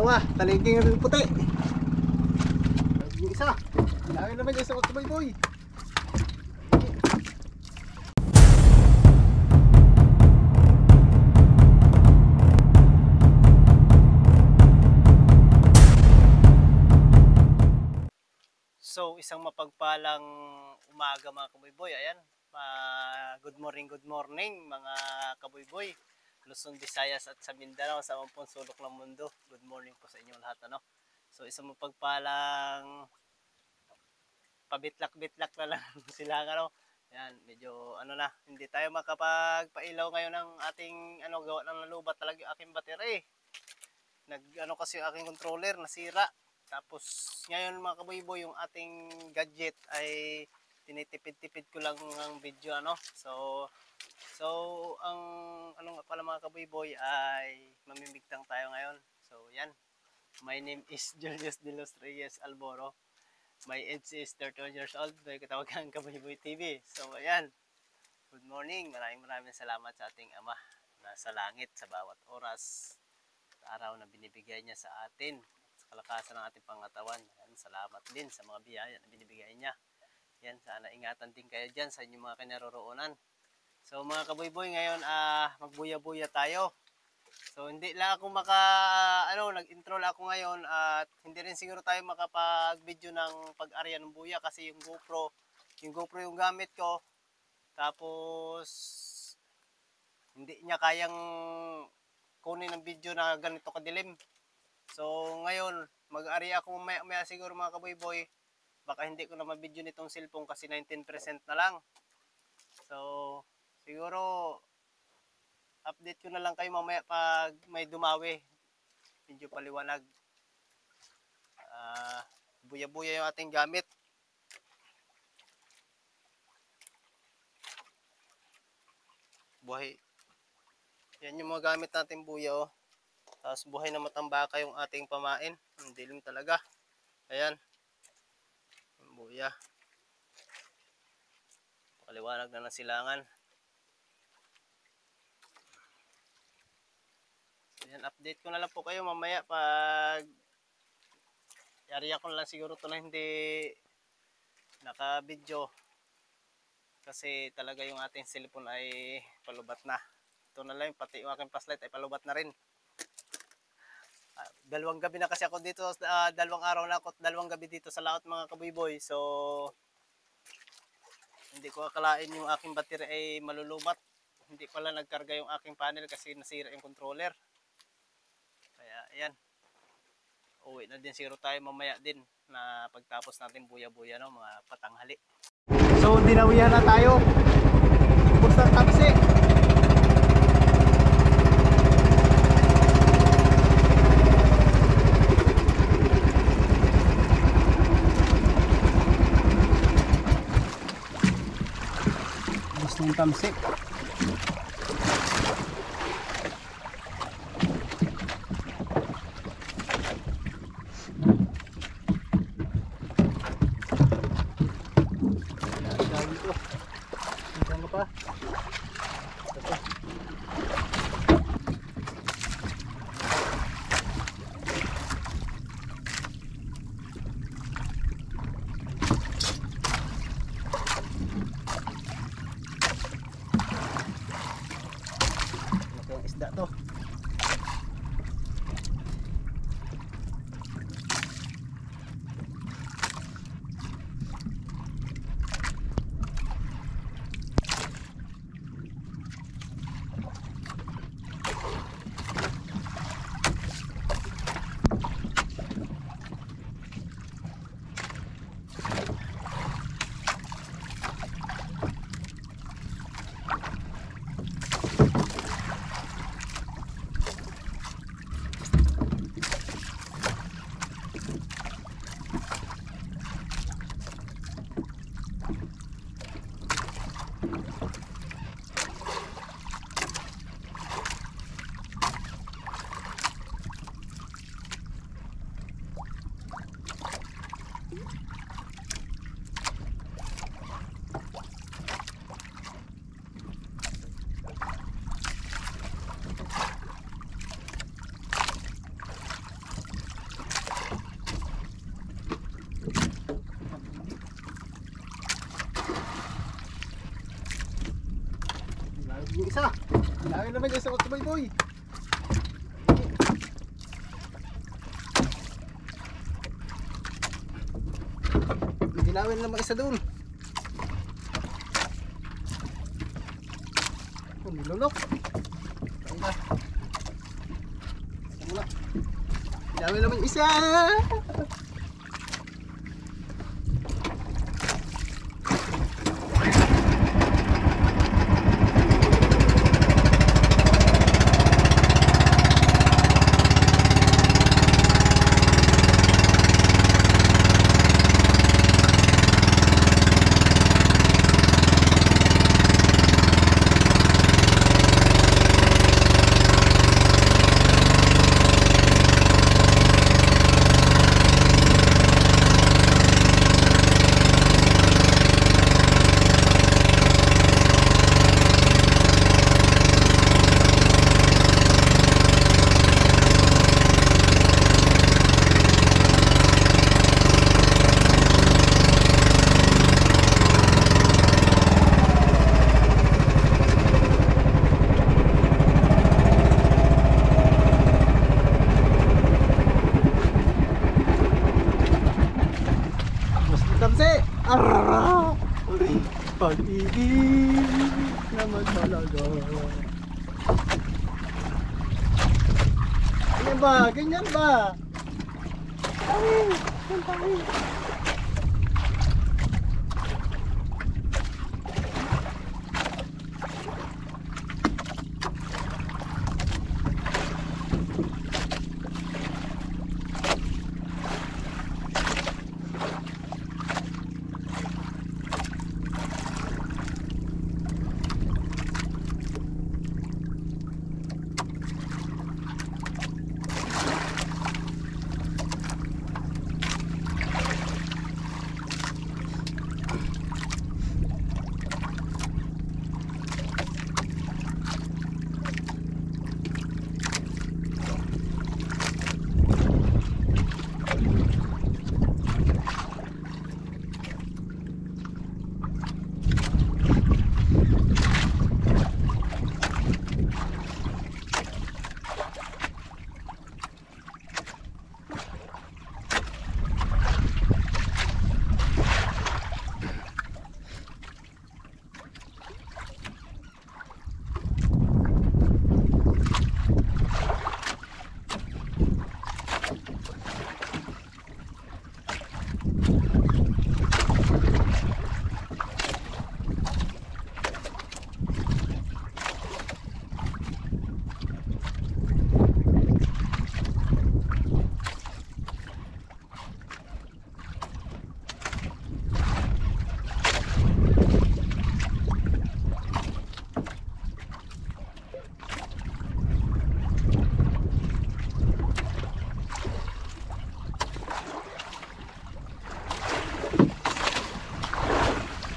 dalawa, taliging rin puti. Yung isa, bilangin naman yung isa magkaboy-boy. So isang mapagpalang umaga mga kaboy-boy. Ayan, good morning mga kaboy-boy. Luzon, Visayas at sa Mindanao, sa mampong sulok ng mundo. Good morning po sa inyo lahat. So isang mapagpalang pabitlak-bitlak na lang sila. Ayan, medyo na, hindi tayo makapagpailaw ngayon ng ating gawa ng nalubat talaga yung aking battery. Kasi yung aking controller nasira. Tapos ngayon mga kaboy-boy, yung ating gadget ay tinitipid-tipid ko lang ang video So ang nga pala mga kaboy-boy ay mamimigtang tayo ngayon. So yan. My name is Julius De Los Reyes Alboro. My age is 31 years old. May katawagan Kaboy-Boy TV. So ayan. Good morning. Maraming salamat sa ating Ama na sa langit sa bawat oras at araw na binibigay niya sa atin. Kalakasan ng ating pangatawan. Yan, salamat din sa mga biyaya na binibigay niya. Yan, sana ingatan din kayo dyan sa inyong mga kinaroroonan. So mga kaboy-boy, ngayon magbuya-buya tayo. So hindi lang ako nag-intro lang ako ngayon at hindi rin siguro tayo makapag-video ng pag-arya ng buya kasi yung GoPro yung gamit ko. Tapos hindi niya kayang kunin ng video na ganito kadilim. So ngayon, mag-ari ako maya siguro mga kaboy-boy. Baka hindi ko na ma-video nitong cellphone kasi 19% na lang. So siguro update ko na lang kayo mamaya pag may dumawi. Medyo paliwanag. Buya-buya yung ating gamit. Buhay. Yan yung mga gamit natin buya. Tapos buhay na matambaka yung ating pamain. Ang dilim talaga. Ayan. Buya. Paliwanag na ng silangan. Ayan, update ko na lang po kayo mamaya pag yariya ko na lang siguro ito na hindi naka-video. Kasi talaga yung ating cellphone ay palubat na. Ito na lang, pati yung aking flashlight ay palubat na rin. Dalawang gabi na kasi ako dito, dalawang araw na ako, dalawang gabi dito sa laot mga kaboy-boy. So hindi ko akalain yung aking battery ay malulubat. Hindi pala nagkarga yung aking panel kasi nasira yung controller. Kaya ayan, uwi na din siguro tayo mamaya din na pagtapos natin buya-buya mga patanghali. So dinawihan na tayo. Basta taxi. Ng tamsik. Dami to. Hanggang pa. Isda to. Yung isa. Dami naman yung sa boy. Ginawin naman isa doon. Oh, nilulok. Ayun na. Isa muna. Ginawin naman yung isa. Arara! Pag-ibig naman talaga. Ganyan ba? Ganyan ba? Ay! Ay!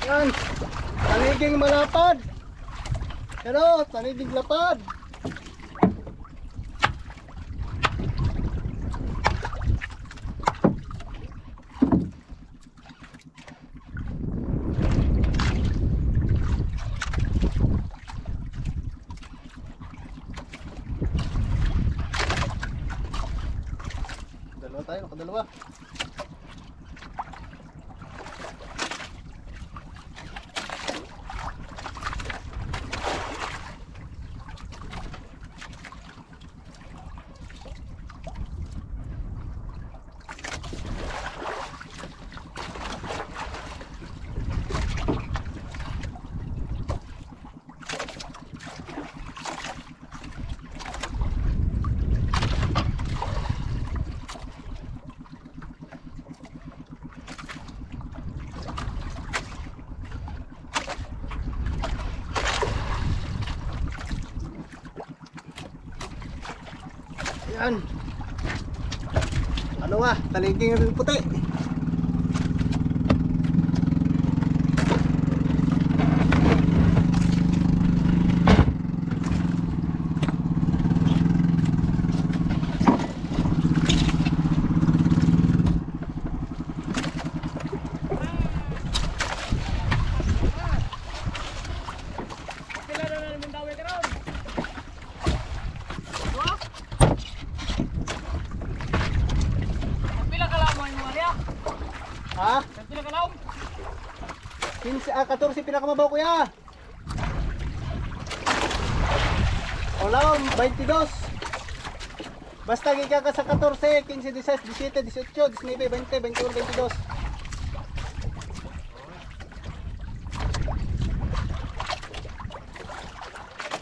Yan, taniging malapad. Pero, taniging lapad. Dalawa tayo, nakadalawa. Yan. Ano nga, taliging rin puti. Pila na naman daw 14 pinakamabaw kuya. Olaw, 22. Basta giga ka sa 14, 15, 16, 17, 18, 19, 20, 21, 22.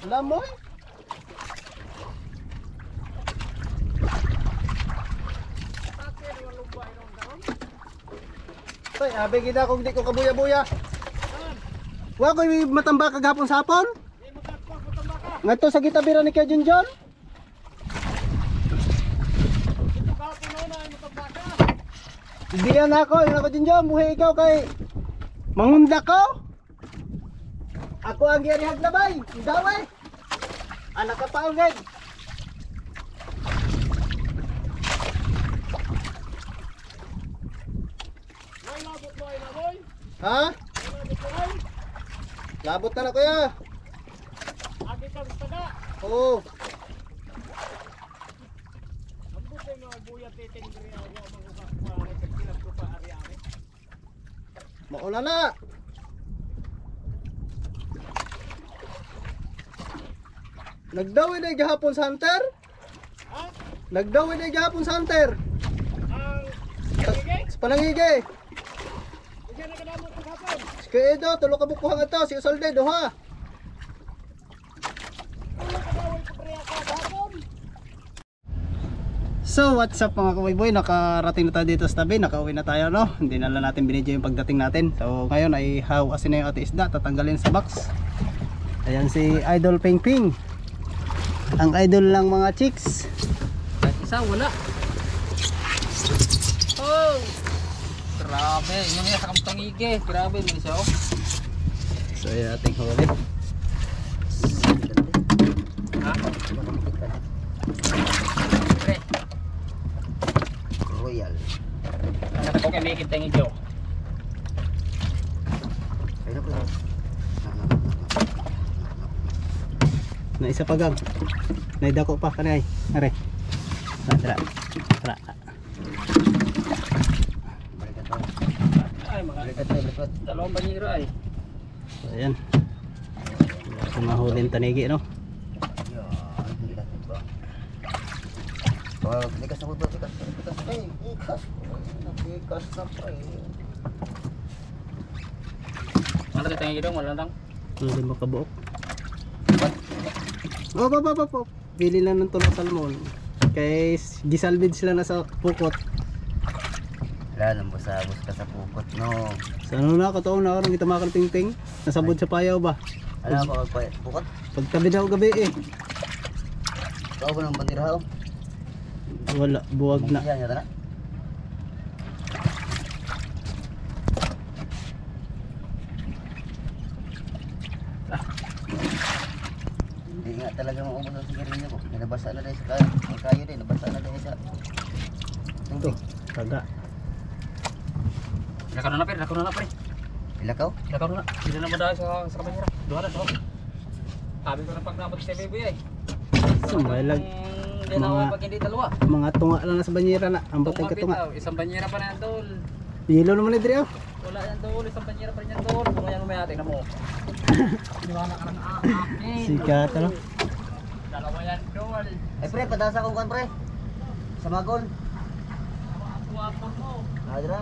Alam mo eh. Tay, abi gida kung di ko kabuya-buya. Wa ko matamba kagapon sa hapon? Ngadto sa gitabira ni Kuya Junjon? Diyan ako, yun ako Junjon, buhay ikaw kay mangunda ko. Ako ang giyarihag labay, idaway. Anak ka pa agad. Ha? Labot na kuya. Agi ka sa taga. Oo. Ambot ay mga buya titing diri ako manguka ko sa kilang ko pa ari-ari. Maula na. Nagdawin na gahapon sa hunter? Ha? Nagdawin na gahapon sa hunter? Ang kagigay? Sa palangige. Diyan na kadamot ang hapon. Kaya ito, tulo ka bukuhang ito, si Usolde, doha. Ano kadawon ko pre ako hapon? So what's up mga kaboy, nakarating na tayo dito sa tabi, nakauwi na tayo no. Hindi na lang natin binidyo yung pagdating natin. So ngayon ay hawasin na yung ating isda, tatanggalin sa box. Ayan si Idol Ping Ping. Ang idol lang mga chicks. Kahit isa wala. Oh! Grabe, yung nga sa kamtang ige. Grabe mo siya oh. So ayan ating huli. Ha? Pre. Royal. Ano ko kay may kitang ige oh. Ayun po. Na isa pa gang. Naidako pa kanay. Are. Tara. Tara. Balikan to. Ay mga Balikan to, balikan. dalawang banyero ay. So ayan. Kung mahulin tanigi no. Yan, hindi natin ba. Oh, likas na po, likas. Ay, ikas. Nakikas na pa eh. Ano kitang ige dong, wala lang. Hindi makabuok. Oh, pa. Bili lang ng tulong salmon. Kay gisalbid sila na sa pukot. Wala nang busabos ka sa pukot, no. Sa ano na, kataon na ako nang itamakal ping-ping. Nasabod sa payaw ba? Alam mo kagpayat pukot? Pagtabi daw gabi eh. Ikaw ba ng bandirahaw? Wala, buwag na. Yan, yata na. Hindi nga talaga maubos ang sigarilyo ko. Nabasa na rin sa kayo. Ang kayo din, nabasa na rin sa Ito, tubig. taga. Lakaw na pre. Ilakaw? Lakaw na. Hindi na madaya sa kamera. Duha na. Sabi ko na pag nabot si baby ay. Sumalag. Hindi na ako pag hindi dalawa. Mga tunga lang na sa banyera na. Ang batay ka tunga. Isang banyera pa na yan tol. Hilo naman ni Dre oh. Wala yan tol, isang banyera pa rin yan tol. Kung yan may ating na mo. Niwala ka ng akin. Sikat ano. Dalawa yan tol. Ay pre, padasa kong kan pre. Sa magon. Kuwapon mo. Adra.